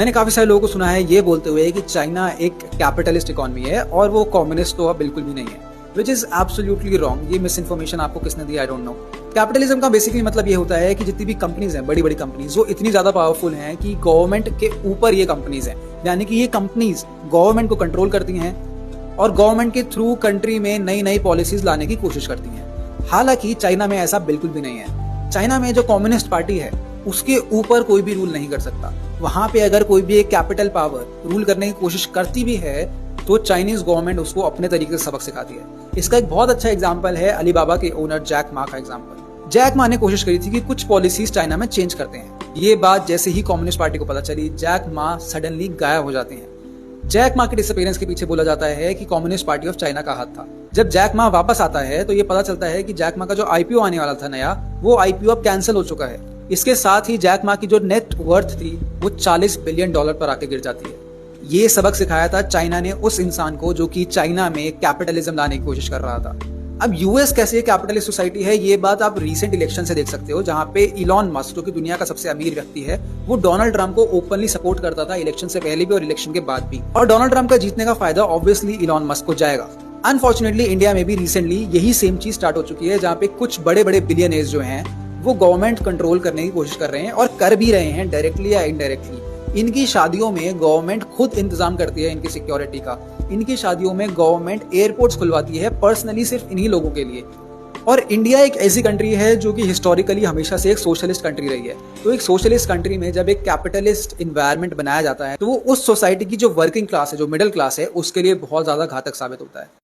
मैंने काफी सारे लोगों को सुना है ये बोलते हुए कि चाइना एक कैपिटलिस्ट इकोनॉमी है और वो कम्युनिस्ट तो अब बिल्कुल भी नहीं है, विच इज एब्सोल्युटली रॉन्ग। ये मिस इन्फॉर्मेशन आपको किसने दी, आई डोंट नो। कैपिटलिज्म का बेसिकली मतलब ये होता है कि जितनी भी कंपनीज हैं, बड़ी बड़ी कंपनीज, वो इतनी ज्यादा पावरफुल हैं कि गवर्नमेंट के ऊपर ये कंपनीज हैं, यानी कि ये कंपनीज गवर्नमेंट को कंट्रोल करती हैं और गवर्नमेंट के थ्रू कंट्री में नई नई पॉलिसीज लाने की कोशिश करती हैं। हालांकि चाइना में ऐसा बिल्कुल भी नहीं है। चाइना में जो कम्युनिस्ट पार्टी है उसके ऊपर कोई भी रूल नहीं कर सकता। वहां पे अगर कोई भी एक कैपिटल पावर रूल करने की कोशिश करती भी है तो चाइनीज गवर्नमेंट उसको अपने तरीके से सबक सिखाती है। इसका एक बहुत अच्छा एग्जांपल है अलीबाबा के ओनर जैक मा का एग्जांपल। जैक मा ने कोशिश करी थी कि कुछ पॉलिसीज चाइना में चेंज करते हैं। ये बात जैसे ही कम्युनिस्ट पार्टी को पता चली, जैक मा सडनली गायब हो जाते हैं। जैक मा के डिसअपीयरेंस के पीछे बोला जाता है कि कम्युनिस्ट पार्टी ऑफ चाइना का हाथ था। जब जैक मा वापस आता है तो ये पता चलता है कि जैक मा का जो आईपीओ आने वाला था नया, वो आईपीओ अब कैंसिल हो चुका है। इसके साथ ही जैक मा की जो नेट वर्थ थी वो $40 बिलियन पर आके गिर जाती है। ये सबक सिखाया था चाइना ने उस इंसान को जो कि चाइना में कैपिटलिज्म लाने की कोशिश कर रहा था। अब यूएस कैसे कैपिटलिस्ट सोसाइटी है, ये बात आप रीसेंट इलेक्शन से देख सकते हो, जहां पे इलॉन मस्क जो कि दुनिया का सबसे अमीर व्यक्ति है, वो डोनाल्ड ट्रंप को ओपनली सपोर्ट करता था इलेक्शन से पहले भी और इलेक्शन के बाद भी। और डोनाल्ड ट्रंप का जीतने का फायदा ऑब्वियसली इलॉन मस्क को जाएगा। अनफॉर्चुनेटली इंडिया में भी रिसेंटली यही सेम चीज स्टार्ट हो चुकी है, जहां पे कुछ बड़े बड़े बिलियनर्स जो हैं वो गवर्नमेंट कंट्रोल करने की कोशिश कर रहे हैं और कर भी रहे हैं, डायरेक्टली या इनडायरेक्टली। इनकी शादियों में गवर्नमेंट खुद इंतजाम करती है इनकी सिक्योरिटी का। इनकी शादियों में गवर्नमेंट एयरपोर्ट्स खुलवाती है पर्सनली सिर्फ इन्हीं लोगों के लिए। और इंडिया एक ऐसी कंट्री है जो कि हिस्टोरिकली हमेशा से एक सोशलिस्ट कंट्री रही है। तो एक सोशलिस्ट कंट्री में जब एक कैपिटलिस्ट इन्वायरमेंट बनाया जाता है तो वो उस सोसाइटी की जो वर्किंग क्लास है, जो मिडिल क्लास है, उसके लिए बहुत ज्यादा घातक साबित होता है।